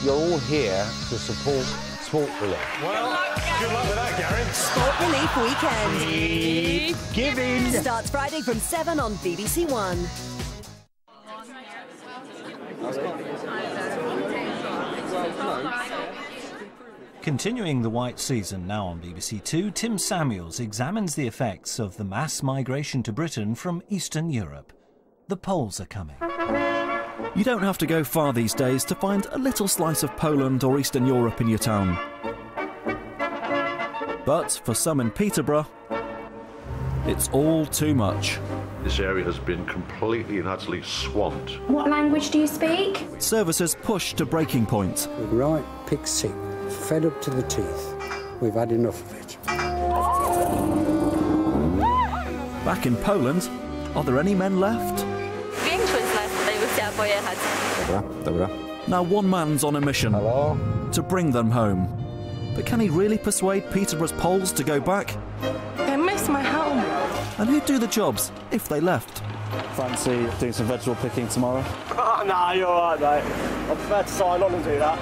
you're all here to support Sport Relief. Well, good luck with that, Gary. Sport Relief Weekend. Keep giving. Starts Friday from 7 on BBC One. Continuing the White Season now on BBC Two, Tim Samuels examines the effects of the mass migration to Britain from Eastern Europe. The Poles are coming. You don't have to go far these days to find a little slice of Poland or Eastern Europe in your town. But for some in Peterborough, it's all too much. This area has been completely and utterly swamped. What language do you speak? Services push to breaking point. Right, pick sick, fed up to the teeth. We've had enough of it. Back in Poland, are there any men left? Now one man's on a mission to bring them home. But can he really persuade Peterborough's Poles to go back? I miss my home. And who'd do the jobs if they left? Fancy doing some vegetable picking tomorrow? Oh, no, you're all right, mate. I prefer to sign on and do that.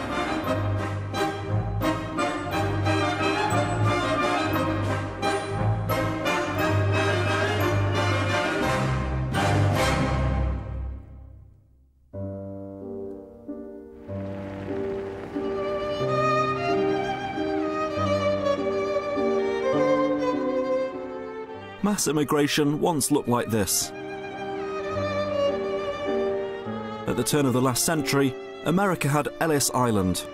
Mass immigration once looked like this. At the turn of the last century, America had Ellis Island.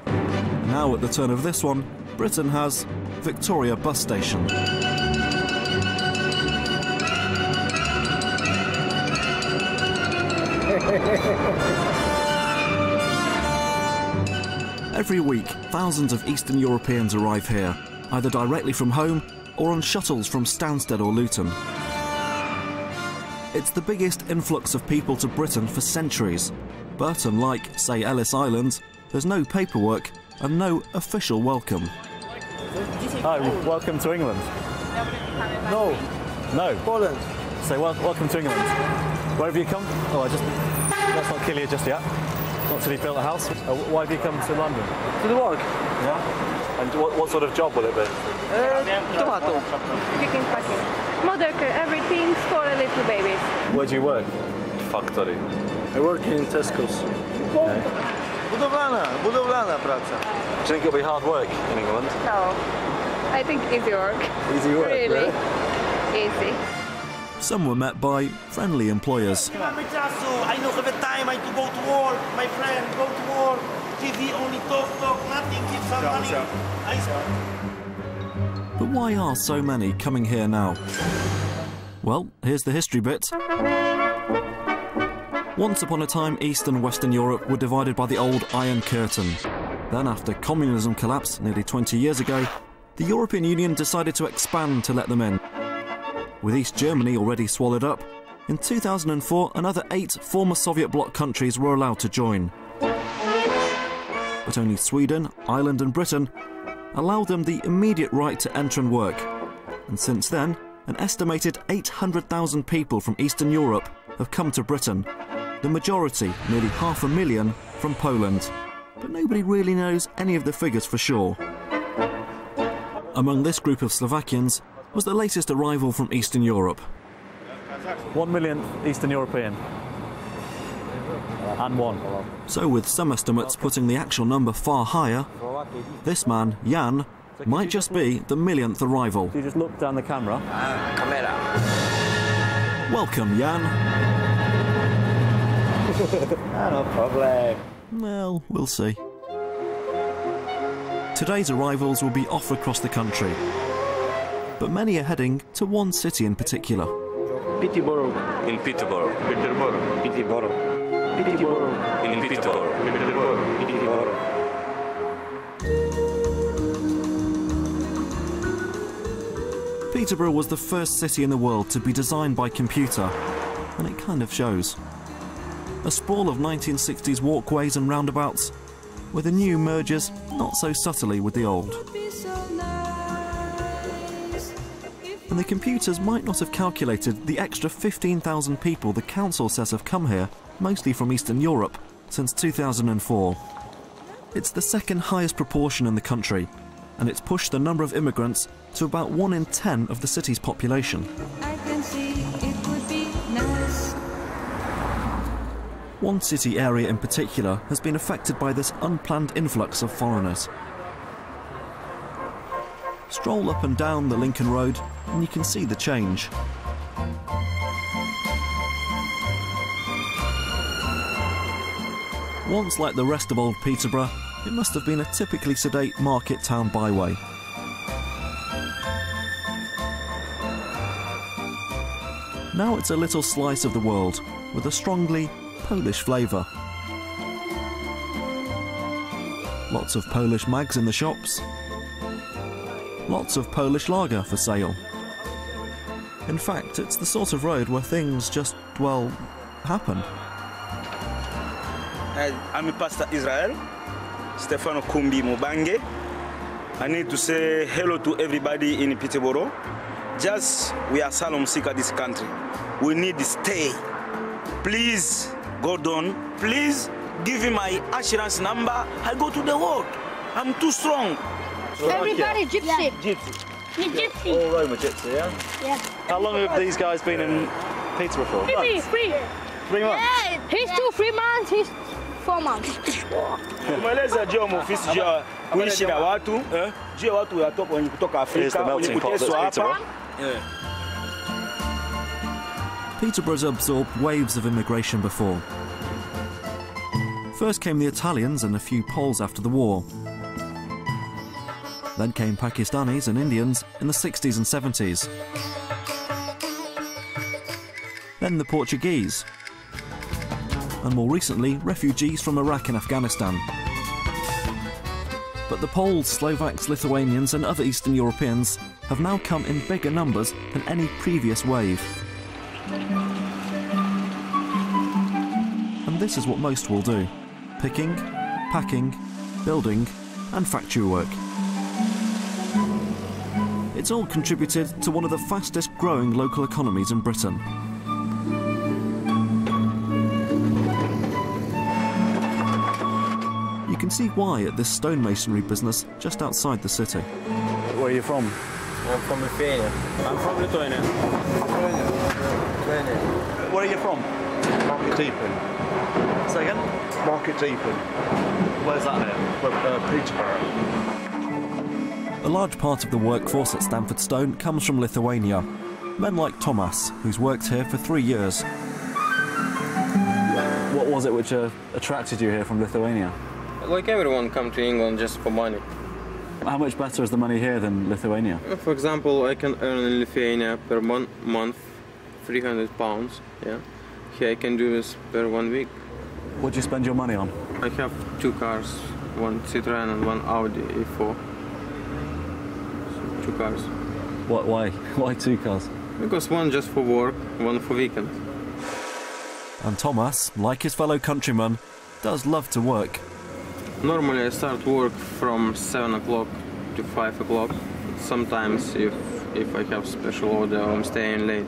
Now at the turn of this one, Britain has Victoria Bus Station. Every week, thousands of Eastern Europeans arrive here, either directly from home or on shuttles from Stansted or Luton. It's the biggest influx of people to Britain for centuries, but unlike, say, Ellis Island, there's no paperwork and no official welcome. Hi, welcome to England. No. No? Poland. Say welcome to England. Where have you come? Oh, let's not kill you just yet. Not till you've built a house. Why have you come to London? To the work. Yeah? And what sort of job will it be? Tomato. Picking, packing. Mother care, everything for little babies. Where do you work? Factory. I work in Tesco's. Okay. Budowlana praca. Do you think it'll be hard work in England? No. I think easy work. Easy work, really? Easy. Some were met by friendly employers. I don't have a time, I have to go to work. My friend, go to work. TV only talk, nothing, give some money. But why are so many coming here now? Well, here's the history bit. Once upon a time, East and Western Europe were divided by the old Iron Curtain. Then, after communism collapsed nearly 20 years ago, the European Union decided to expand to let them in. With East Germany already swallowed up, in 2004 another 8 former Soviet bloc countries were allowed to join. But only Sweden, Ireland and Britain allowed them the immediate right to enter and work. And since then, an estimated 800,000 people from Eastern Europe have come to Britain, the majority, nearly 500,000, from Poland. But nobody really knows any of the figures for sure. Among this group of Slovakians was the latest arrival from Eastern Europe. 1 million Eastern European. And one. So with some estimates putting the actual number far higher, this man, Jan, might just be the millionth arrival. You just look down the camera. Welcome, Jan. No problem. Well, we'll see. Today's arrivals will be off across the country, but many are heading to one city in particular. Peterborough. In Peterborough. Peterborough. Peterborough. Peterborough. In Peterborough. Peterborough. Peterborough. Peterborough was the first city in the world to be designed by computer, and it kind of shows. A sprawl of 1960s walkways and roundabouts, where the new merges not so subtly with the old. And the computers might not have calculated the extra 15,000 people the council says have come here, mostly from Eastern Europe, since 2004. It's the second highest proportion in the country, and it's pushed the number of immigrants to about 1 in 10 of the city's population. I can see it would be nice. One city area in particular has been affected by this unplanned influx of foreigners. Stroll up and down the Lincoln Road and you can see the change. Once like the rest of old Peterborough, it must have been a typically sedate market town byway. Now it's a little slice of the world with a strongly Polish flavour. Lots of Polish mags in the shops. Lots of Polish lager for sale. In fact, it's the sort of road where things just, well, happen. I'm Pastor Israel, Stefano Kumbi Mubange. I need to say hello to everybody in Peterborough. Just, we are asylum seeker this country. We need to stay. Please, Gordon, please give me my assurance number. I go to the world. I'm too strong. Everybody gypsy. Gypsy. You're gypsy. All Roma gypsy, yeah? Yeah. How long have these guys been in Peterborough for? 3 months? Yeah. He's 3 months, he's 4 months. Umeleza juu ofisi juu kuishi na watu, juu watu wenye kutoka Afrika, wenye kuteswa hapa. Peterborough's absorbed waves of immigration before. First came the Italians and a few Poles after the war. Then came Pakistanis and Indians in the 60s and 70s. Then the Portuguese. And more recently, refugees from Iraq and Afghanistan. But the Poles, Slovaks, Lithuanians and other Eastern Europeans have now come in bigger numbers than any previous wave. And this is what most will do: picking, packing, building and factory work. It's all contributed to one of the fastest growing local economies in Britain. You can see why at this stonemasonry business just outside the city. Where are you from? I'm from Lithuania. I'm from Lithuania. Lithuania. Where are you from? Market Deeping. Say again? Market Deeping. Where's that near? Peterborough. A large part of the workforce at Stamford Stone comes from Lithuania. Men like Tomas, who's worked here for 3 years. What was it which attracted you here from Lithuania? Like everyone come to England just for money. How much better is the money here than Lithuania? For example, I can earn in Lithuania per month 300 pounds. Yeah. Here I can do this per 1 week. What do you spend your money on? I have 2 cars, one Citroen and one Audi A4. So 2 cars. Why? Why 2 cars? Because one just for work, one for weekend. And Tomas, like his fellow countrymen, does love to work. Normally I start work from 7 o'clock to 5 o'clock. Sometimes if I have special order or I'm staying late,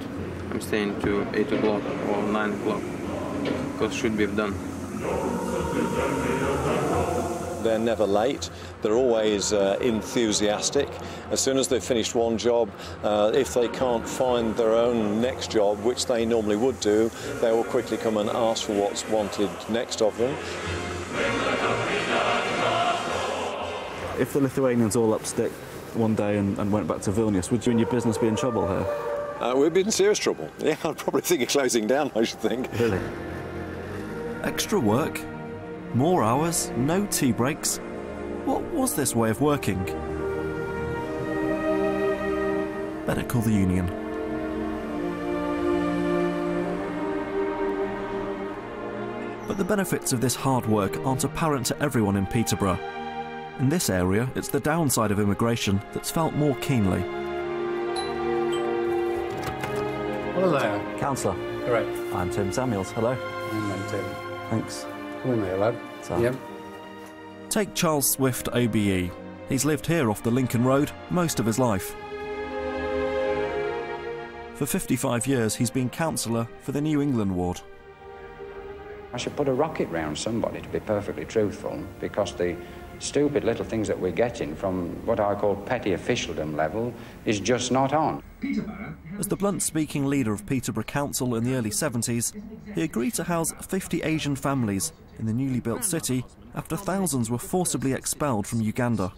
I'm staying to 8 o'clock or 9 o'clock, because should be done. They're never late, they're always enthusiastic. As soon as they've finished one job, if they can't find their own next job, which they normally would do, they will quickly come and ask for what's wanted next of them. If the Lithuanians all up stick one day and went back to Vilnius, would you and your business be in trouble here? We'd be in serious trouble. Yeah, I'd probably think of closing down, I should think. Really? Extra work? More hours? No tea breaks? What was this way of working? Better call the union. But the benefits of this hard work aren't apparent to everyone in Peterborough. In this area, it's the downside of immigration that's felt more keenly. Hello there. Councillor. Correct. I'm Tim Samuels. Hello. I'm Tim. Thanks. Come in there, lad. Yep. Take Charles Swift OBE. He's lived here off the Lincoln Road most of his life. For 55 years, he's been councillor for the New England ward. I should put a rocket round somebody, to be perfectly truthful, because the stupid little things that we're getting from what I call petty officialdom level is just not on. As the blunt-speaking leader of Peterborough Council in the early 70s, he agreed to house 50 Asian families in the newly built city after thousands were forcibly expelled from Uganda.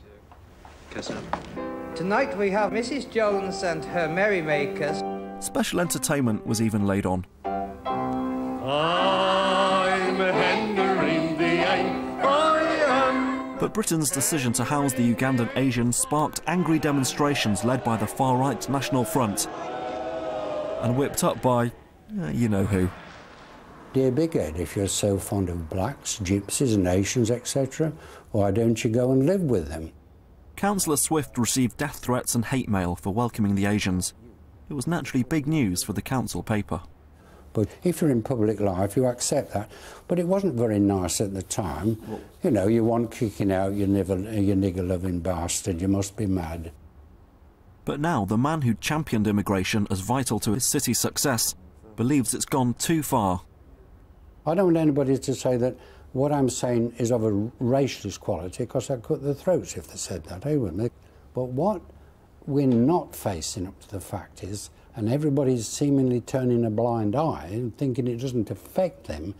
Tonight we have Mrs. Jones and her merrymakers. Special entertainment was even laid on. I'm Henry VIII, I am. But Britain's decision to house the Ugandan Asians sparked angry demonstrations led by the far-right National Front and whipped up by, you know who. Dear Big Ed, if you're so fond of blacks, gypsies and Asians, etc., why don't you go and live with them? Councillor Swift received death threats and hate mail for welcoming the Asians. It was naturally big news for the council paper. But if you're in public life, you accept that. But it wasn't very nice at the time. You know, you want kicking out, you nigger-loving bastard, you must be mad. But now the man who championed immigration as vital to his city's success believes it's gone too far. I don't want anybody to say that what I'm saying is of a racialist quality, because I'd cut their throats if they said that, wouldn't they? But what we're not facing up to the fact is, and everybody's seemingly turning a blind eye and thinking it doesn't affect them,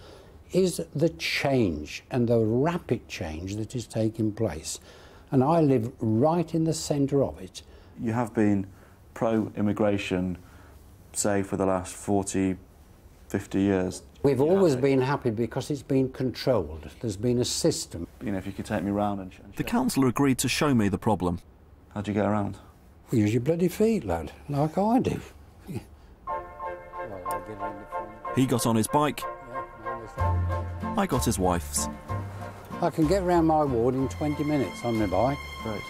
is the change and the rapid change that is taking place. And I live right in the centre of it. You have been pro-immigration, say, for the last 40, 50 years. We've always been happy because it's been controlled. There's been a system. You know, if you could take me round and... The councillor agreed to show me the problem. How'd you get around? Use your bloody feet, lad, like I do. He got on his bike. I got his wife's. I can get round my ward in 20 minutes on my bike. Right.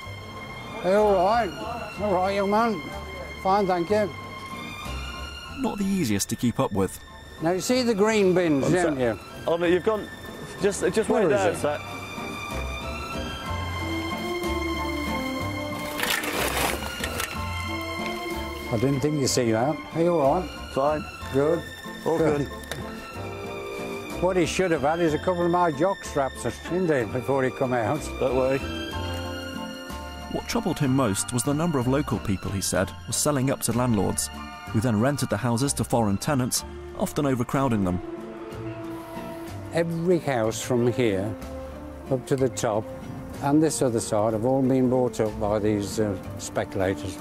Hey, all right. All right, young man. Fine, thank you. Not the easiest to keep up with. Now, you see the green bins, don't you? Oh, no, you've gone... Just wait there, sir. I didn't think you'd see that. Are you all right? Fine. Good. All good. What he should have had is a couple of my jock straps, indeed, before he come out. Don't worry. What troubled him most was the number of local people, he said, was selling up to landlords, who then rented the houses to foreign tenants, often overcrowding them. Every house from here up to the top and this other side have all been bought up by these speculators.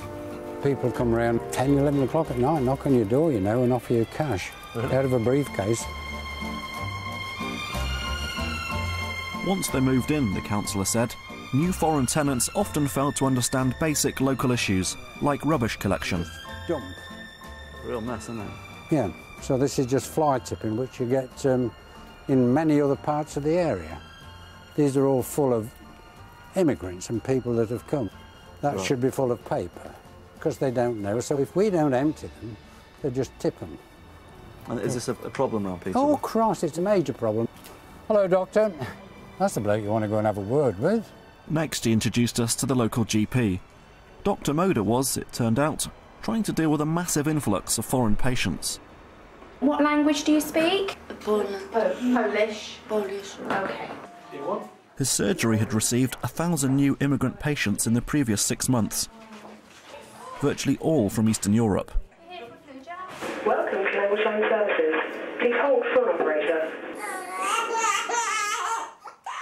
People come around 10, 11 o'clock at night, knock on your door, you know, and offer you cash out of a briefcase. Once they moved in, the councillor said, new foreign tenants often failed to understand basic local issues, like rubbish collection. Dump. Real mess, isn't it? Yeah, so this is just fly tipping, which you get in many other parts of the area. These are all full of immigrants and people that have come. That Right. should be full of paper, because they don't know. So if we don't empty them, they just tip them. And is this a problem around Peterborough? Oh, Christ, it's a major problem. Hello, Doctor. That's the bloke you want to go and have a word with. Next, he introduced us to the local GP. Dr. Moda was, it turned out, trying to deal with a massive influx of foreign patients. What language do you speak? Polish. Polish. Okay. His surgery had received 1,000 new immigrant patients in the previous 6 months, virtually all from Eastern Europe. Welcome to Language Line Services. Please hold for an operator.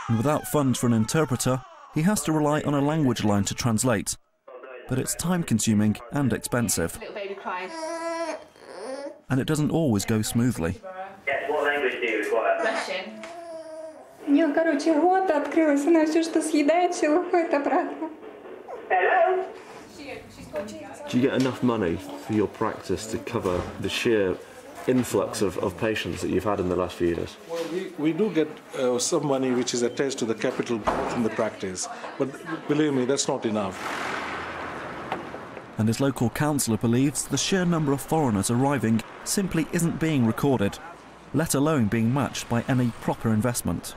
And without funds for an interpreter, he has to rely on a language line to translate. But it's time-consuming and expensive. Little baby cries. And it doesn't always go smoothly. Yes, what language do you require? Question. Нет, короче, рот открылась, она все, что съедает, все выходит обратно. Hello? Do you get enough money for your practice to cover the sheer influx of patients that you've had in the last few years? Well, we do get some money which is attached to the capital growth in the practice, but believe me, that's not enough. And his local councillor believes the sheer number of foreigners arriving simply isn't being recorded, let alone being matched by any proper investment.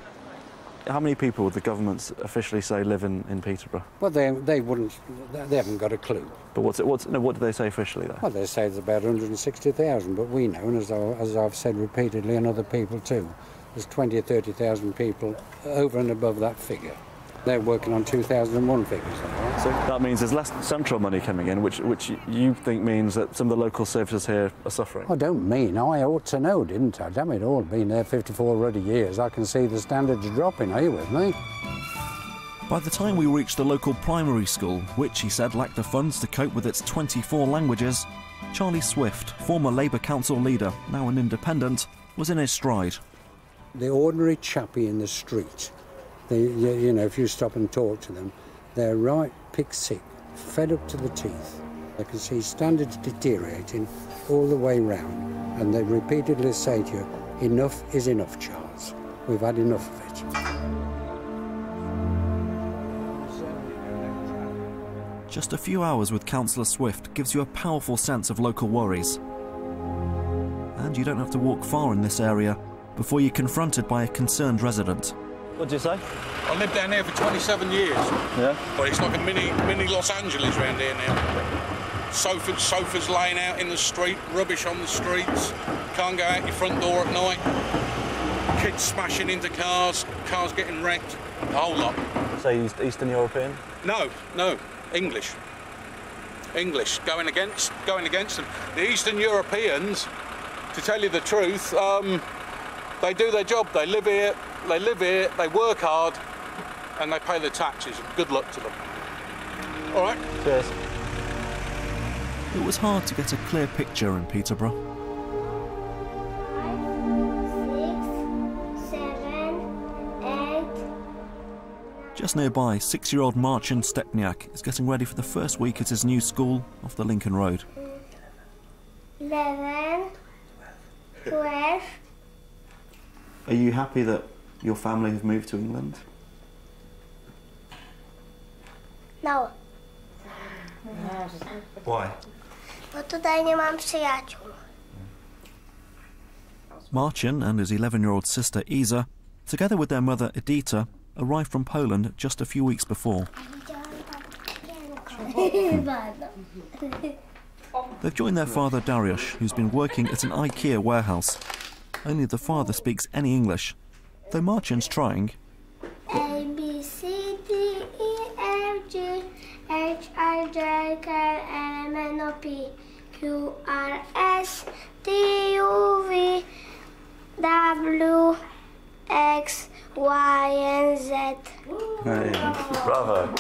How many people would the government officially say live in Peterborough? Well, they wouldn't, they haven't got a clue. But what do they say officially, though? Well, they say it's about 160,000, but we know, and as I've said repeatedly, and other people too, there's 20 or 30,000 people over and above that figure. They're working on 2001 figures. So that means there's less central money coming in, which you think means that some of the local services here are suffering? I don't mean. I ought to know, didn't I? Damn it all, been there 54 ruddy years. I can see the standards dropping. Are you with me? By the time we reached the local primary school, which he said lacked the funds to cope with its 24 languages, Charlie Swift, former Labour Council leader, now an independent, was in his stride. The ordinary chappie in the street, you know, if you stop and talk to them, they're right pig sick, fed up to the teeth. They can see standards deteriorating all the way round, and they repeatedly say to you, enough is enough, Charles. We've had enough of it. Just a few hours with Councillor Swift gives you a powerful sense of local worries. And you don't have to walk far in this area before you're confronted by a concerned resident. What did you say? I lived down here for 27 years. Yeah? But it's like a mini Los Angeles around here now. Sofas laying out in the street, rubbish on the streets, can't go out your front door at night, kids smashing into cars, cars getting wrecked, the whole lot. Say Eastern European? No, English. Going against them. The Eastern Europeans, to tell you the truth, they do their job. They live here, they work hard, and they pay their taxes. Good luck to them. All right? Cheers. It was hard to get a clear picture in Peterborough. 5, 6, 7, 8. Just nearby, 6-year-old Marcin Stepniak is getting ready for the first week at his new school off the Lincoln Road. 11, 12. Are you happy that your family have moved to England? No. Why? Bo tutaj nie mam przyjaciół. Marcin and his 11-year-old sister Isa, together with their mother Edita, arrived from Poland just a few weeks before. They've joined their father Dariusz, who's been working at an IKEA warehouse. Only the father speaks any English, though Marcin's trying. A, B, C, D, E, F, G, H, I, J, K, L, M, N, O, P, Q, R, S, T, U, V, W, X, Y, and Z. Hey, bravo.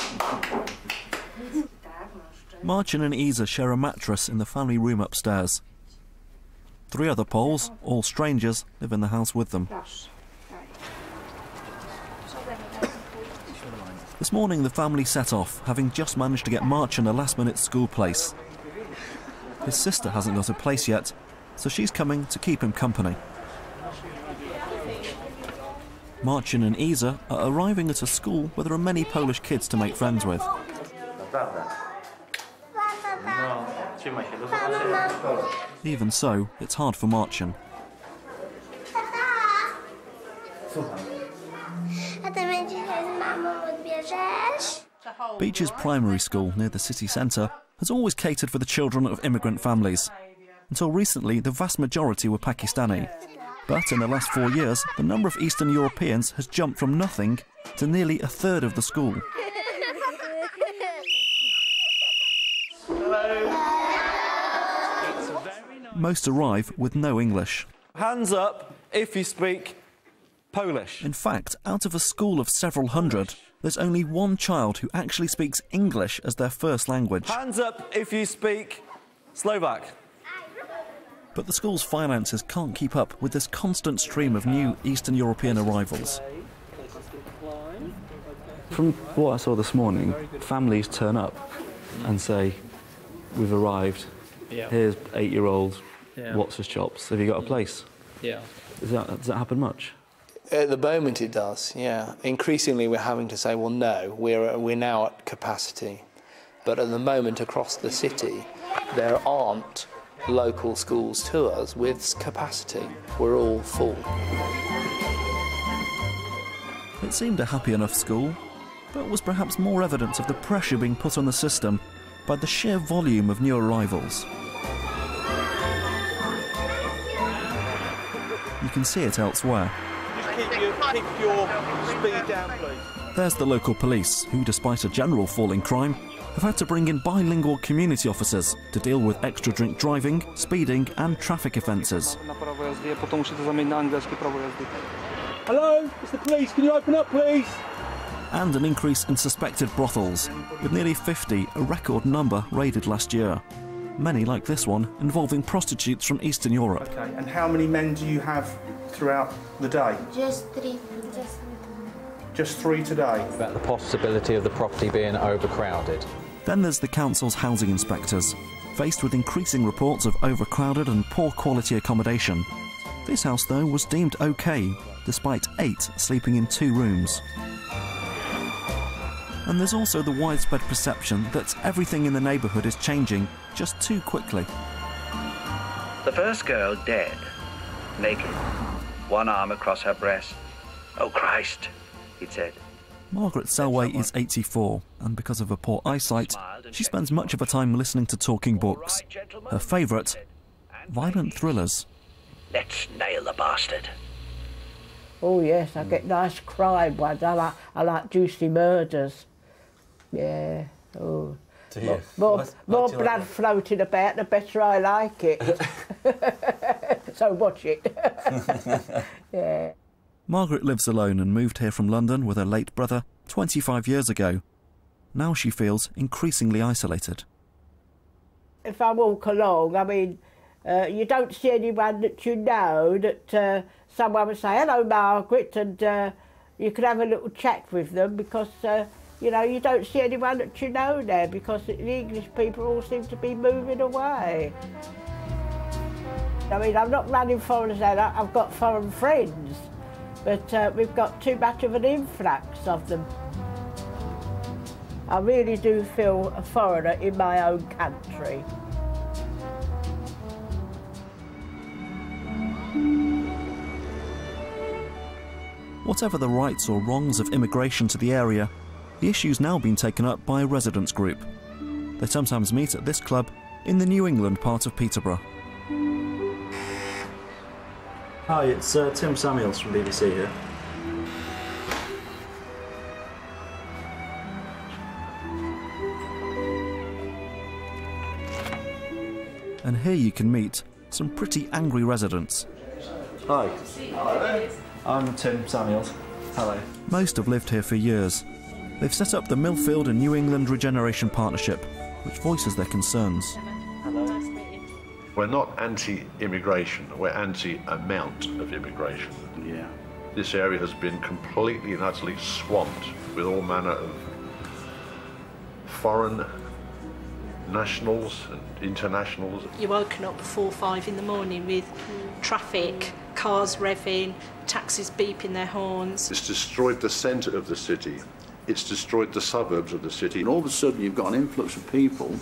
Marcin and Isa share a mattress in the family room upstairs. 3 other Poles, all strangers, live in the house with them. This morning the family set off, having just managed to get Marcin a last-minute school place. His sister hasn't got a place yet, so she's coming to keep him company. Marcin and Isa are arriving at a school where there are many Polish kids to make friends with. Even so, it's hard for Marcin. Beech's primary school near the city centre has always catered for the children of immigrant families. Until recently, the vast majority were Pakistani. But in the last 4 years, the number of Eastern Europeans has jumped from nothing to nearly 1/3 of the school. Most arrive with no English. Hands up if you speak Polish. In fact, out of a school of several hundred, there's only one child who actually speaks English as their first language. Hands up if you speak Slovak. But the school's finances can't keep up with this constant stream of new Eastern European arrivals. From what I saw this morning, families turn up and say, we've arrived, here's 8-year-old, what's his chops, have you got a place? Yeah. Does that happen much? At the moment it does, yeah. Increasingly we're having to say, well, no, we're now at capacity. But at the moment across the city, there aren't local schools to us with capacity. We're all full. It seemed a happy enough school, but was perhaps more evidence of the pressure being put on the system by the sheer volume of new arrivals. You can see it elsewhere. keep your speed down, please. There's the local police, who, despite a general fall in crime, have had to bring in bilingual community officers to deal with extra drink driving, speeding and traffic offences. Hello, it's the police. Can you open up, please? And an increase in suspected brothels, with nearly 50, a record number, raided last year. Many, like this one, involving prostitutes from Eastern Europe. Okay, and how many men do you have throughout the day? Just 3. Just 3 today? About the possibility of the property being overcrowded. Then there's the council's housing inspectors, faced with increasing reports of overcrowded and poor quality accommodation. This house, though, was deemed OK, despite 8 sleeping in 2 rooms. And there's also the widespread perception that everything in the neighbourhood is changing just too quickly. The first girl dead, naked, one arm across her breast. "Oh Christ," he'd said. Margaret Selway is 84, and because of her poor eyesight, she spends much of her time listening to talking books. Her favourite, violent thrillers. "Let's nail the bastard." Oh yes, I get nice crime ones. I like juicy murders. Yeah. Oh. More blood floating about, the better I like it. So watch it. Yeah. Margaret lives alone and moved here from London with her late brother 25 years ago. Now she feels increasingly isolated. If I walk along, I mean, you don't see anyone that you know, that someone would say, "Hello, Margaret," and you could have a little chat with them, because, you know, you don't see anyone that you know there, because the English people all seem to be moving away. I mean, I'm not running foreigners out, I've got foreign friends, but we've got too much of an influx of them. I really do feel a foreigner in my own country. Whatever the rights or wrongs of immigration to the area, the issue's now been taken up by a residents' group. They sometimes meet at this club in the New England part of Peterborough. Hi, it's Tim Samuels from BBC here. And here you can meet some pretty angry residents. Hi. I'm Tim Samuels. Hello. Most have lived here for years. They've set up the Millfield and New England Regeneration Partnership, which voices their concerns. We're not anti-immigration, we're anti-amount of immigration. Yeah. This area has been completely and utterly swamped with all manner of foreign nationals and internationals. You're woken up at 4 or 5 in the morning with traffic, cars revving, taxis beeping their horns. It's destroyed the centre of the city. It's destroyed the suburbs of the city. And all of a sudden you've got an influx of people.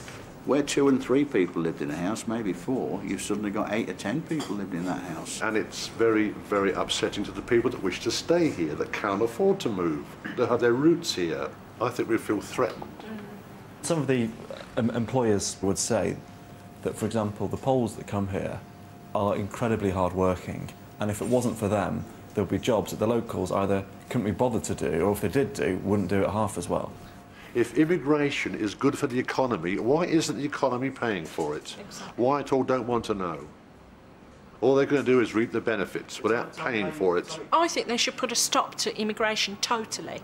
Where 2 and 3 people lived in a house, maybe 4, you've suddenly got 8 or 10 people lived in that house. And it's very, very upsetting to the people that wish to stay here, that can't afford to move, that have their roots here. I think we feel threatened. Some of the employers would say that, for example, the Poles that come here are incredibly hard-working, and if it wasn't for them, there would be jobs that the locals either couldn't be bothered to do, or if they did do, wouldn't do it half as well. If immigration is good for the economy, why isn't the economy paying for it? Exactly. White all don't want to know. All they're going to do is reap the benefits without paying for it. I think they should put a stop to immigration totally,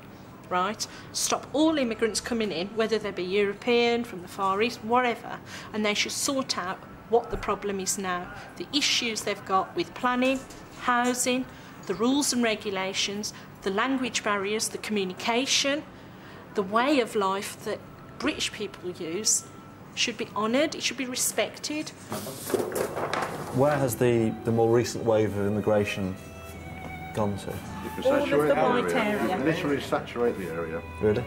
right? Stop all immigrants coming in, whether they be European, from the Far East, whatever, and they should sort out what the problem is now. The issues they've got with planning, housing, the rules and regulations, the language barriers, the communication, the way of life that British people use should be honoured, it should be respected. Where has the more recent wave of immigration gone to? You can All of saturate the the white area. area. Literally saturate the area. Really?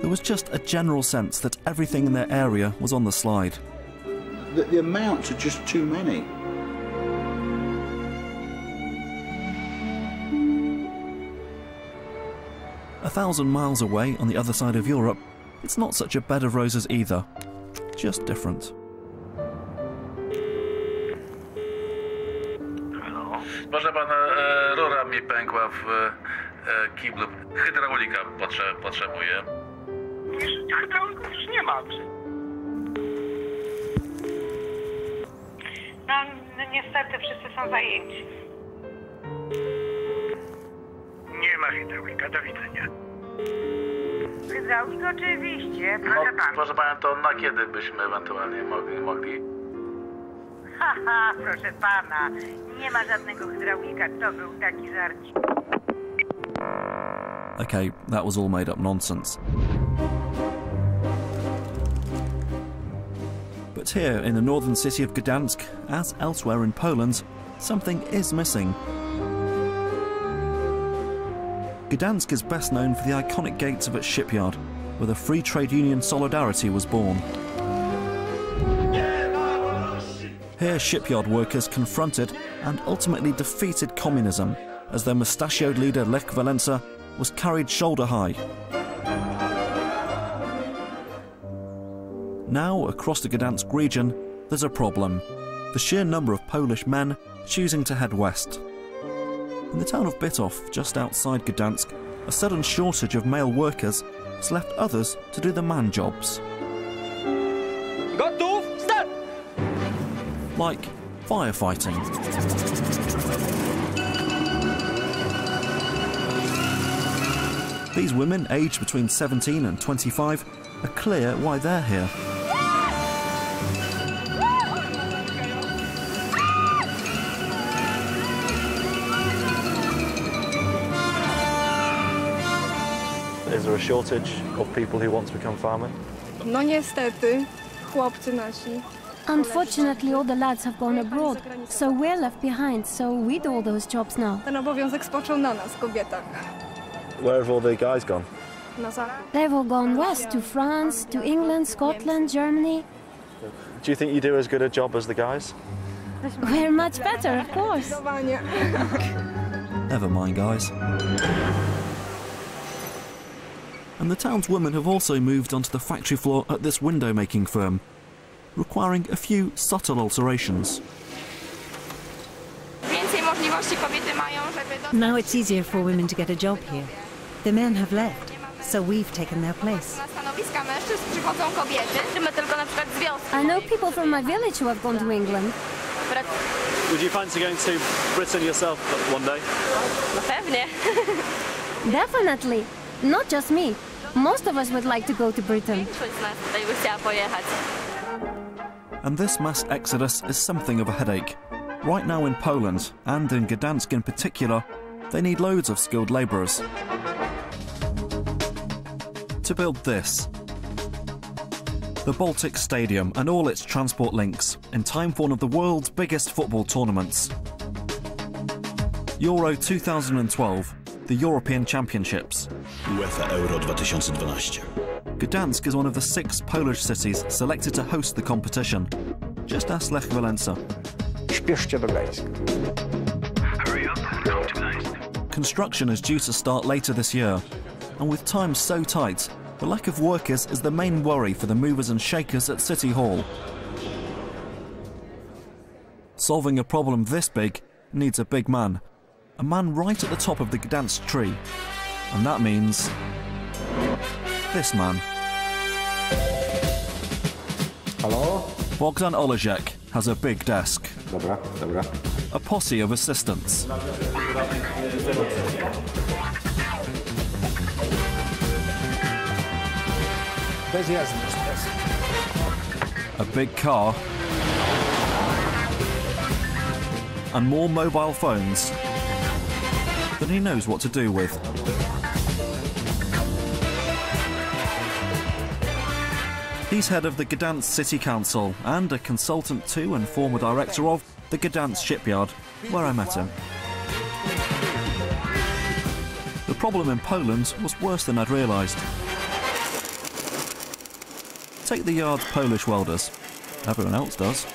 There was just a general sense that everything in their area was on the slide. The amounts are just too many. A 1,000 miles away on the other side of Europe, it's not such a bed of roses either, just different. Proszę pana, rura mi pękła w kiblu. Hydraulika potrzebuje. Hydraulików już nie ma. No niestety wszyscy są zajęci. Nie ma hydraulika, do widzenia. Hydraulik oczywiście, proszę pana. Proszę pana, to na kiedy byśmy ewentualnie mogli? Haha, proszę pana, nie ma żadnego hydraulika, to był taki żarcik. Okay, that was all made up nonsense. But here in the northern city of Gdansk, as elsewhere in Poland, something is missing. Gdansk is best known for the iconic gates of its shipyard, where the free trade union Solidarity was born. Here shipyard workers confronted and ultimately defeated communism as their mustachioed leader Lech Wałęsa was carried shoulder high. Now, across the Gdansk region, there's a problem. The sheer number of Polish men choosing to head west. In the town of Bytów, just outside Gdansk, a sudden shortage of male workers has left others to do the man jobs. Gotów, start! Like firefighting. These women, aged between 17 and 25, are clear why they're here. Is there a shortage of people who want to become firemen? No niestety, chłopcy nasi. Unfortunately, all the lads have gone abroad, so we're left behind, so we do all those jobs now. Ten obowiązek spoczął na nas, kobietach. Where have all the guys gone? Na zachód. They've all gone west, to France, to England, Scotland, Germany. Do you think you do as good a job as the guys? We're much better, of course. Never mind, guys. And the town's women have also moved onto the factory floor at this window-making firm, requiring a few subtle alterations. Now it's easier for women to get a job here. The men have left, so we've taken their place. I know people from my village who have gone to England. Would you fancy going to Britain yourself one day? Definitely. Not just me. Most of us would like to go to Britain. And this mass exodus is something of a headache. Right now in Poland, and in Gdansk in particular, they need loads of skilled labourers. To build this. The Baltic Stadium and all its transport links, in time for one of the world's biggest football tournaments. Euro 2012, the European Championships. UEFA Euro 2012. Gdansk is one of the 6 Polish cities selected to host the competition. Just ask Lech Wałęsa. Śpieszcie do Gdańska. Hurry up and come to Gdańsk. Construction is due to start later this year, and with time so tight, the lack of workers is the main worry for the movers and shakers at City Hall. Solving a problem this big needs a big man. A man right at the top of the Gdansk tree. And that means this man. Hello? Bogdan Olejek has a big desk. Dobra, dobra. A posse of assistants. A big car. And more mobile phones than he knows what to do with. He's head of the Gdansk City Council and a consultant to and former director of the Gdansk shipyard, where I met him. The problem in Poland was worse than I'd realised. Take the yard's Polish welders. Everyone else does.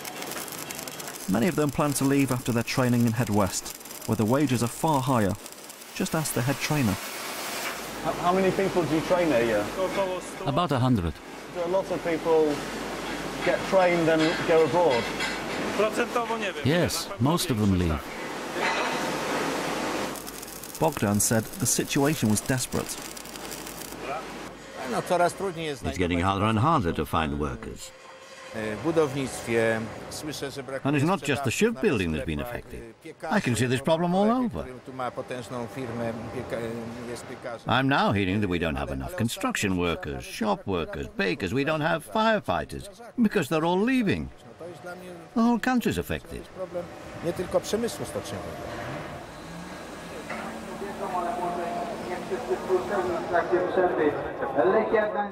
Many of them plan to leave after their training and head west, where the wages are far higher. Just ask the head trainer. How many people do you train a year? About 100. Do a lot of people get trained and go abroad? Yes, most of them leave. Bogdan said the situation was desperate. It's getting harder and harder to find workers. And it's not just the shipbuilding that's been affected. I can see this problem all over. I'm now hearing that we don't have enough construction workers, shop workers, bakers. We don't have firefighters because they're all leaving. The whole country's affected.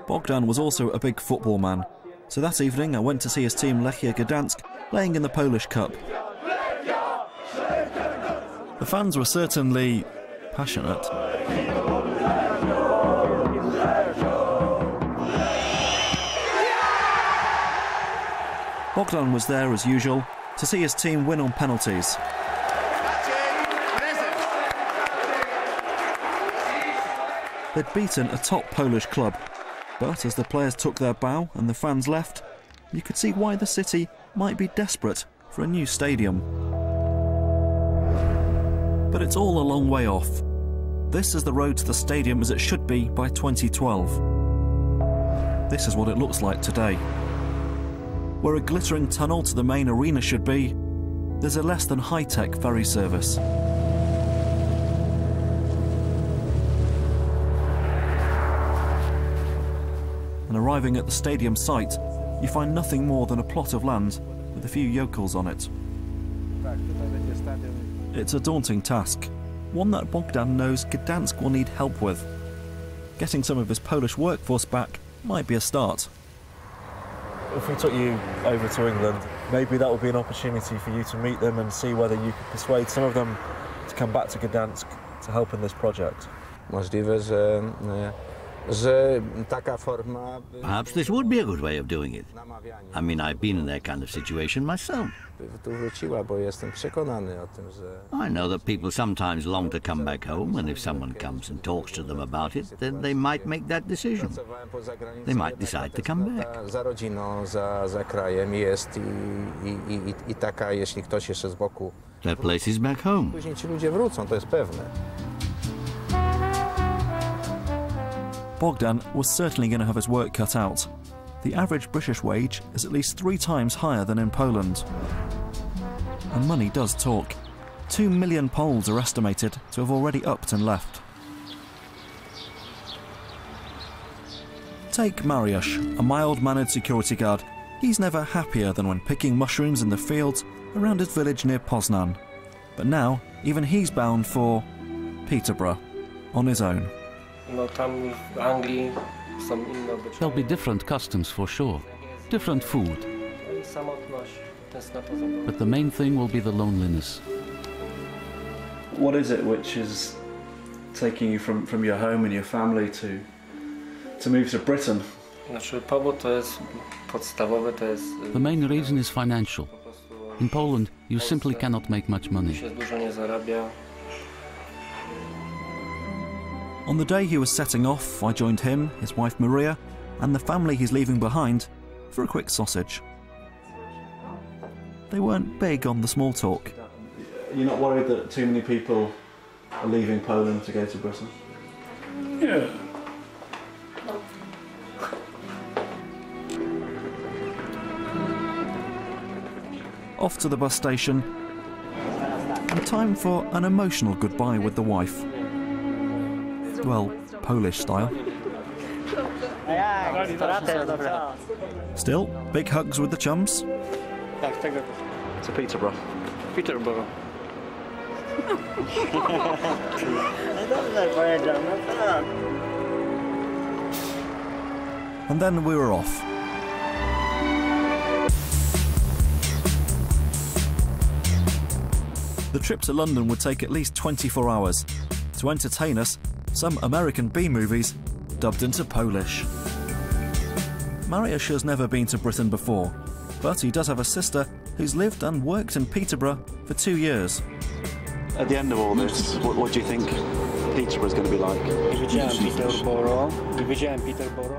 Bogdan was also a big football man, so that evening I went to see his team Lechia Gdansk playing in the Polish Cup. The fans were certainly passionate. Bogdan was there as usual to see his team win on penalties. They'd beaten a top Polish club, but as the players took their bow and the fans left, you could see why the city might be desperate for a new stadium. But it's all a long way off. This is the road to the stadium as it should be by 2012. This is what it looks like today. Where a glittering tunnel to the main arena should be, there's a less than high-tech ferry service. And arriving at the stadium site, you find nothing more than a plot of land with a few yokels on it. It's a daunting task, one that Bogdan knows Gdansk will need help with. Getting some of his Polish workforce back might be a start. If we took you over to England, maybe that would be an opportunity for you to meet them and see whether you could persuade some of them to come back to Gdansk to help in this project. Perhaps this would be a good way of doing it. I mean, I've been in that kind of situation myself. I know that people sometimes long to come back home, and if someone comes and talks to them about it, then they might make that decision. They might decide to come back. That place is back home. Bogdan was certainly going to have his work cut out. The average British wage is at least 3 times higher than in Poland. And money does talk. 2 million Poles are estimated to have already upped and left. Take Mariusz, a mild-mannered security guard. He's never happier than when picking mushrooms in the fields around his village near Poznan. But now, even he's bound for Peterborough, on his own. There'll be different customs for sure, different food. But the main thing will be the loneliness. What is it which is taking you from your home and your family to move to Britain? The main reason is financial. In Poland, you simply cannot make much money. On the day he was setting off, I joined him, his wife Maria, and the family he's leaving behind for a quick sausage. They weren't big on the small talk. You're not worried that too many people are leaving Poland to go to Britain? Yeah. Off to the bus station, and time for an emotional goodbye with the wife. Well, Polish style. Still, big hugs with the chums. To Peterborough. Peterborough. And then we were off. The trip to London would take at least 24 hours. To entertain us, some American B-movies dubbed into Polish. Mariusz has never been to Britain before, but he does have a sister who's lived and worked in Peterborough for 2 years. At the end of all this, what do you think Peterborough's going to be like?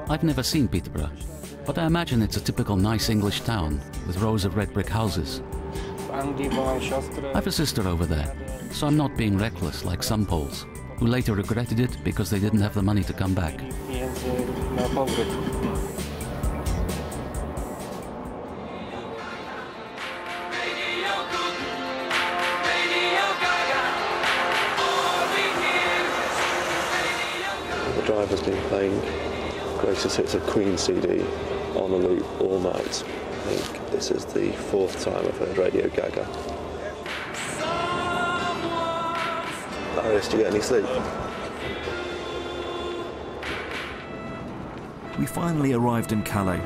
I've never seen Peterborough, but I imagine it's a typical nice English town with rows of red brick houses. I have a sister over there, so I'm not being reckless like some Poles. who later regretted it because they didn't have the money to come back. The driver's been playing greatest hits of Queen CD on a loop all night. I think this is the 4th time I've heard Radio Gaga. Marius, do you get any sleep? We finally arrived in Calais.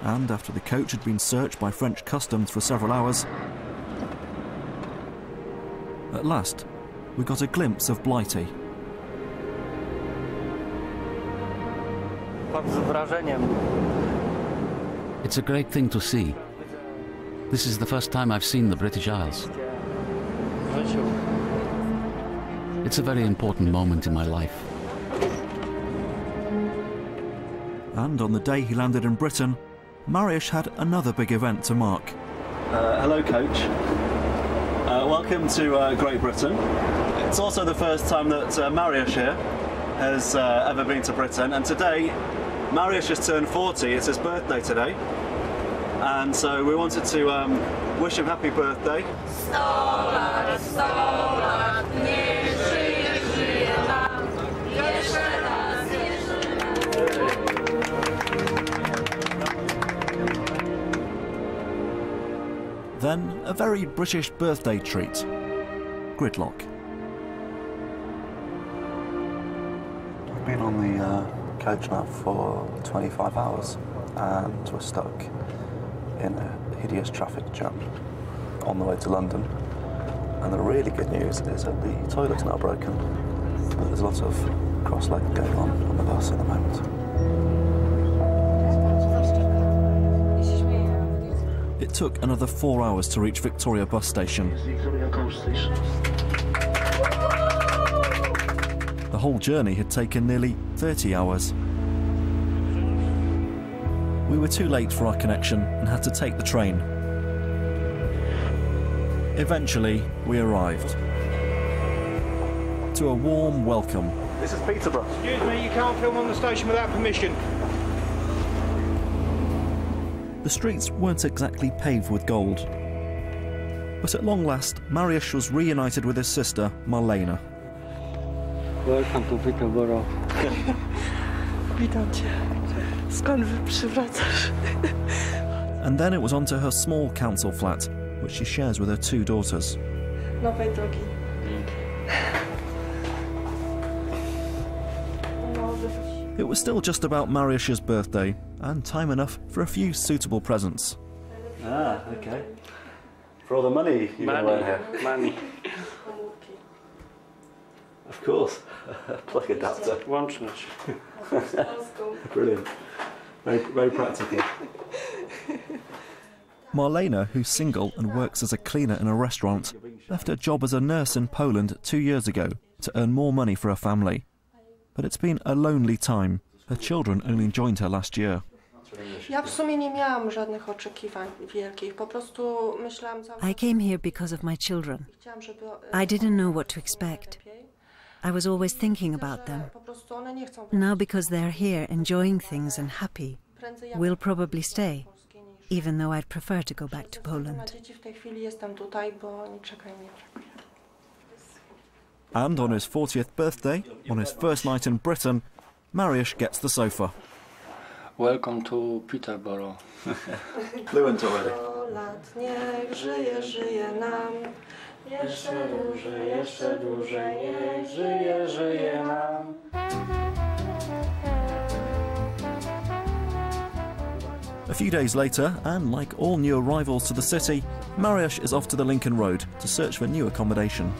And after the coach had been searched by French customs for several hours, at last we got a glimpse of Blighty. It's a great thing to see. This is the first time I've seen the British Isles. It's a very important moment in my life. And on the day he landed in Britain, Mariusz had another big event to mark. Hello, coach. Welcome to Great Britain. It's also the first time that Mariusz here has ever been to Britain, and today Mariusz has turned 40. It's his birthday today, and so we wanted to wish him happy birthday. Then a very British birthday treat, gridlock. I've been on the coach now for 25 hours and we're stuck in a hideous traffic jam on the way to London. And the really good news is that the toilet's now broken, but there's lots of cross-legging going on the bus at the moment. It took another 4 hours to reach Victoria bus station. The whole journey had taken nearly 30 hours. We were too late for our connection and had to take the train. Eventually, we arrived. To a warm welcome. This is Peterborough. Excuse me, you can't film on the station without permission. The streets weren't exactly paved with gold. But at long last, Mariusz was reunited with his sister, Marlena. Welcome to Peterborough. Witam cię. Skąd przywracasz? And then it was on to her small council flat, which she shares with her 2 daughters. Nowej drogi. It was still just about Mariusz's birthday, and time enough for a few suitable presents. Ah, okay. For all the money you're going to earn here. Money. Of course. Plug adapter. Łączność. Brilliant. Very, very practical. Marlena, who's single and works as a cleaner in a restaurant, left her job as a nurse in Poland 2 years ago to earn more money for her family. But it's been a lonely time. Her children only joined her last year. I came here because of my children. I didn't know what to expect. I was always thinking about them. Now because they're here enjoying things and happy, we'll probably stay, even though I'd prefer to go back to Poland. And on his 40th birthday, on his first night in Britain, Mariusz gets the sofa. Welcome to Peterborough. Fluent already. A few days later, and like all new arrivals to the city, Mariusz is off to the Lincoln Road to search for new accommodation.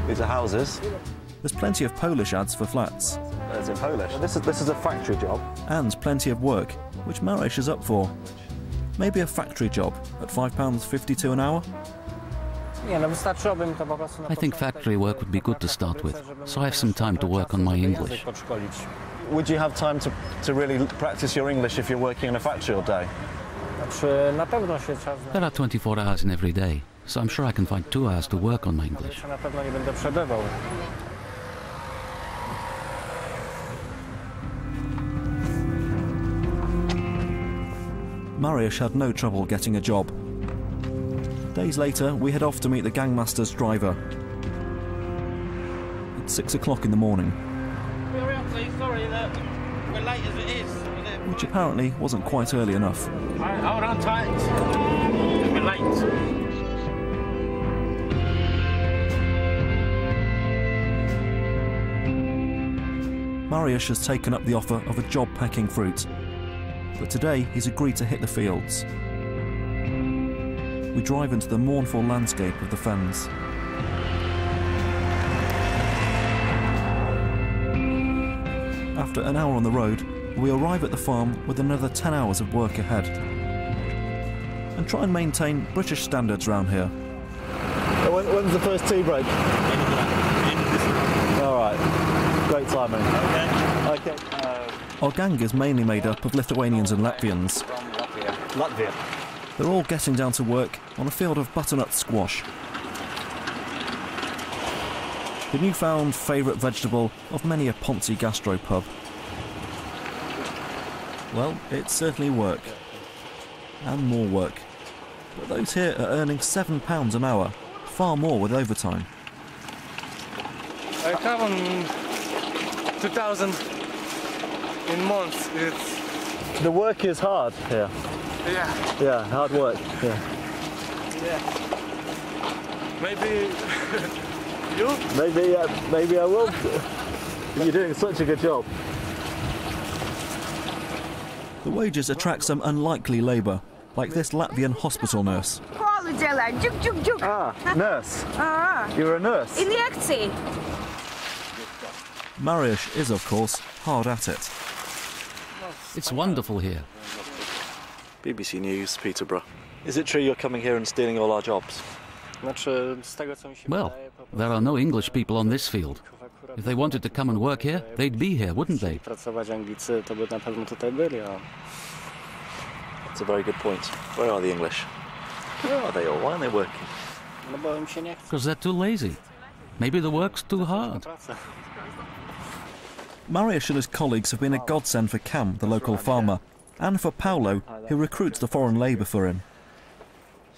These are houses. There's plenty of Polish ads for flats. It's in Polish. This is a factory job. And plenty of work, which Mariusz is up for. Maybe a factory job at £5.52 an hour? I think factory work would be good to start with, so I have some time to work on my English. Would you have time to really practice your English if you're working in a factory all day? There are 24 hours in every day, so I'm sure I can find 2 hours to work on my English. Na pewno nie będę przebywał. Mariusz had no trouble getting a job. Days later, we head off to meet the gangmaster's driver. It's 6 o'clock in the morning. Hurry up, please. Sorry that we're late as it is. Which apparently wasn't quite early enough. Hold on tight. We're late. Mariusz has taken up the offer of a job packing fruit, but today he's agreed to hit the fields. We drive into the mournful landscape of the fens. After an hour on the road, we arrive at the farm with another 10 hours of work ahead. And try and maintain British standards round here. When's the first tea break? All right. Great timing. Okay. Our gang is mainly made up of Lithuanians and Latvians. Latvia. They're all getting down to work on a field of butternut squash. The newfound favourite vegetable of many a Ponzi gastro pub. Well, it's certainly work. And more work. But those here are earning £7 an hour, far more with overtime. I have 2,000 in months. The work is hard here. Yeah. Yeah, hard work. Yeah. Yeah. Maybe you? Maybe I will. You're doing such a good job. The wages attract some unlikely labour, like this Latvian hospital nurse. Ah, nurse. You're a nurse. Injekcji. Mariusz is, of course, hard at it. It's wonderful here. BBC News, Peterborough. Is it true you're coming here and stealing all our jobs? Well, there are no English people on this field. If they wanted to come and work here, they'd be here, wouldn't they? That's a very good point. Where are the English? Where are they all? Why aren't they working? Because they're too lazy. Maybe the work's too hard. Mariusz and his colleagues have been a godsend for Cam, the local farmer, and for Paulo, who recruits the foreign labour for him.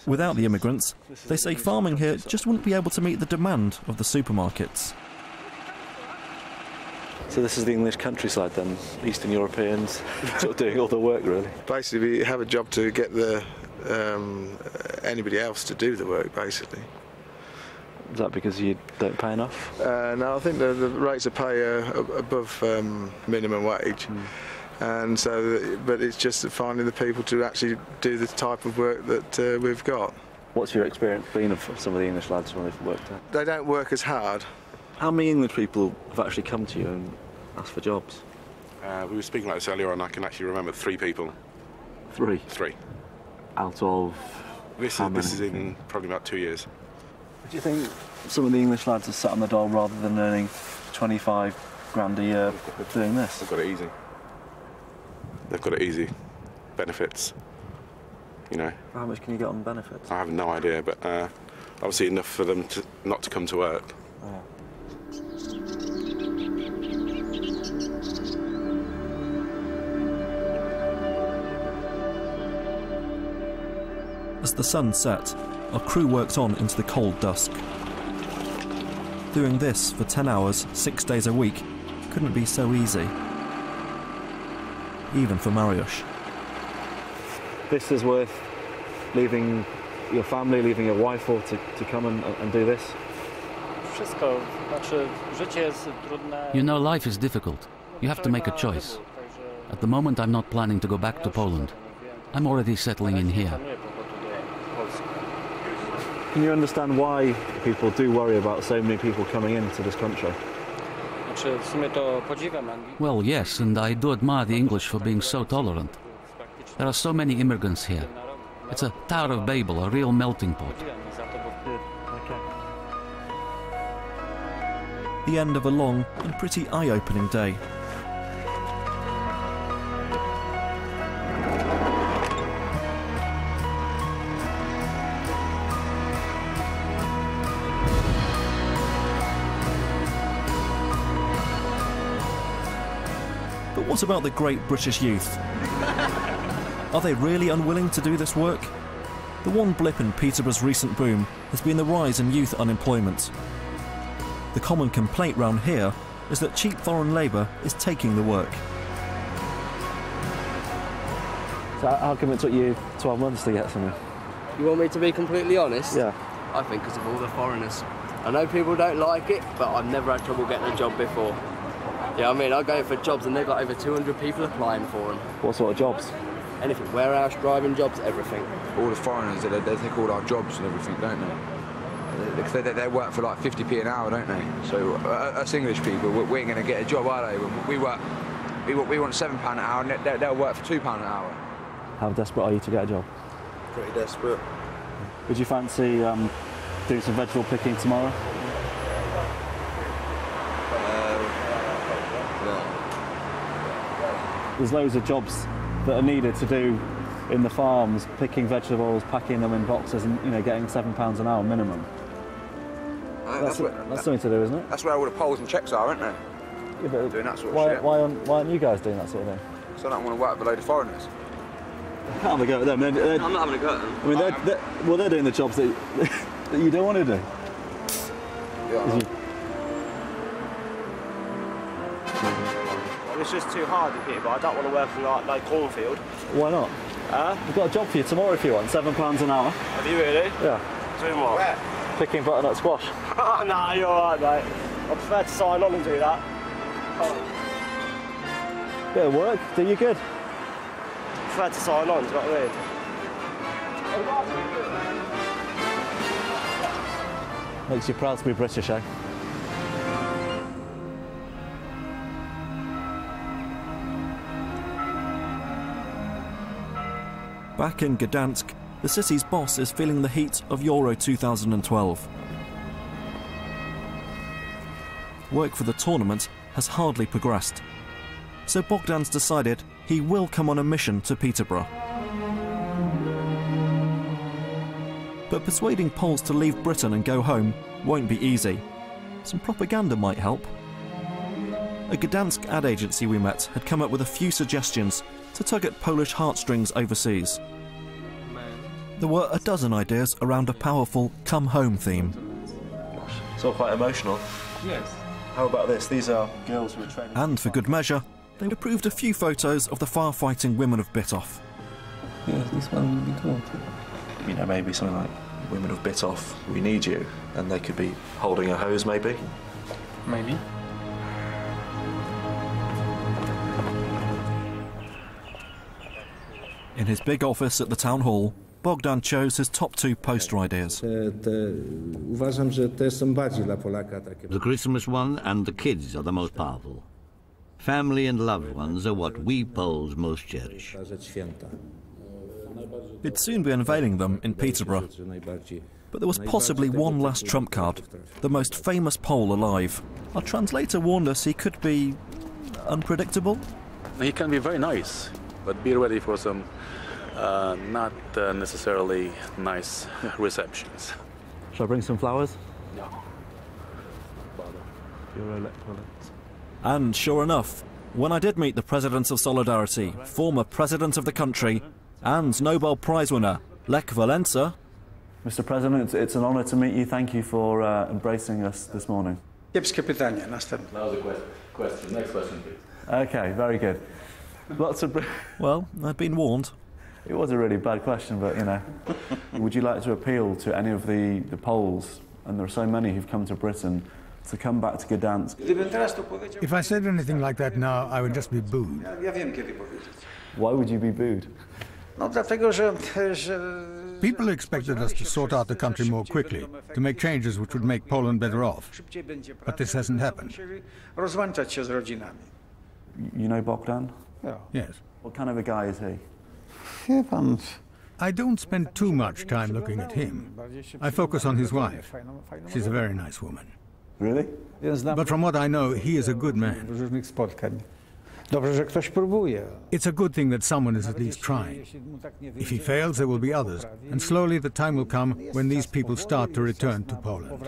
Without the immigrants, they say farming here just wouldn't be able to meet the demand of the supermarkets. So this is the English countryside then, Eastern Europeans sort of doing all the work really. Basically we have a job to get anybody else to do the work basically. Is that because you don't pay enough? No, I think the rates of pay are above minimum wage. And so, but it's just finding the people to actually do the type of work that we've got. What's your experience been of some of the English lads when they've worked out? They don't work as hard. How many English people have actually come to you and asked for jobs? We were speaking about this earlier and I can actually remember 3 people. 3? 3. Out of This is in probably about 2 years. Do you think some of the English lads are sat on the dole rather than earning 25 grand a year doing this? They've got it easy. They've got it easy. Benefits, you know. How much can you get on benefits? I have no idea, but obviously enough for them not to come to work. Oh. As the sun set, our crew worked on into the cold dusk. Doing this for 10 hours, 6 days a week, couldn't be so easy. Even for Mariusz. This is worth leaving your family, leaving your wife for to come and do this? You know, life is difficult. You have to make a choice. At the moment, I'm not planning to go back to Poland. I'm already settling in here. Can you understand why people do worry about so many people coming into this country? Well, yes, and I do admire the English for being so tolerant. There are so many immigrants here. It's a Tower of Babel, a real melting pot. The end of a long and pretty eye-opening day. But what about the great British youth? Are they really unwilling to do this work? The one blip in Peterborough's recent boom has been the rise in youth unemployment. The common complaint round here is that cheap foreign labour is taking the work. So how come it took you 12 months to get something? You want me to be completely honest? Yeah. I think because of all the foreigners. I know people don't like it, but I've never had trouble getting a job before. Yeah, I mean, I go for jobs and they've got over 200 people applying for them. What sort of jobs? Anything, warehouse, driving jobs, everything. All the foreigners, they take all our jobs and everything, don't they? Because they work for like 50p an hour, don't they? So us English people, we ain't going to get a job, are they? We want £7 an hour and they'll work for £2 an hour. How desperate are you to get a job? Pretty desperate. Would you fancy doing some vegetable picking tomorrow? No. There's loads of jobs that are needed to do in the farms, picking vegetables, packing them in boxes and, you know, getting £7 an hour minimum. That's something to do, isn't it? That's where all the Poles and Czechs are, aren't they? Yeah, but doing that sort of shit. Why aren't you guys doing that sort of thing? So I don't want to work with a load of foreigners. I can't have a go at them. I'm not having a go at them. I mean, they're doing the jobs that you don't want to do. Yeah. It's just too hard here, but I don't want to work in like cornfield. Why not? We've got a job for you tomorrow if you want, £7 an hour. Have you really? Yeah. Doing what? Where? Picking butternut squash. Oh, no, you're alright, mate. I prefer to sign on and do that. Bit of work, do you good? I prefer to sign on, do you know what I mean? Makes you proud to be British, eh? Back in Gdansk, the city's boss is feeling the heat of Euro 2012. Work for the tournament has hardly progressed, so Bogdan's decided he will come on a mission to Peterborough. But persuading Poles to leave Britain and go home won't be easy. Some propaganda might help. A Gdansk ad agency we met had come up with a few suggestions to tug at Polish heartstrings overseas. There were a dozen ideas around a powerful come home theme. It's all quite emotional. Yes. How about this? These are girls who are training. And for good measure, they approved a few photos of the far-fighting women of Bitoff. Yeah, this one would be cool. You know, maybe something like Women of Bitoff, we need you. And they could be holding a hose, maybe. Maybe. In his big office at the town hall, Bogdan chose his top two poster ideas. The Christmas one and the kids are the most powerful. Family and loved ones are what we Poles most cherish. He'd soon be unveiling them in Peterborough. But there was possibly one last trump card, the most famous Pole alive. Our translator warned us he could be unpredictable. He can be very nice, but be ready for some not necessarily nice receptions. Shall I bring some flowers? No. And sure enough, when I did meet the President of Solidarity, former President of the country, and Nobel Prize winner, Lech Walesa. Mr. President, it's an honour to meet you. Thank you for embracing us this morning. Kiepskie pytanie. Następne. That was a question. Next question, please. Okay, very good. Lots of... Well, I've been warned. It was a really bad question, but, you know. Would you like to appeal to any of the Poles, and there are so many who've come to Britain, to come back to Gdansk? If I said anything like that now, I would just be booed. Why would you be booed? People expected us to sort out the country more quickly, to make changes which would make Poland better off. But this hasn't happened. You know Bogdan? Yes. What kind of a guy is he? I don't spend too much time looking at him. I focus on his wife. She's a very nice woman. Really? But from what I know, he is a good man. It's a good thing that someone is at least trying. If he fails, there will be others, and slowly the time will come when these people start to return to Poland.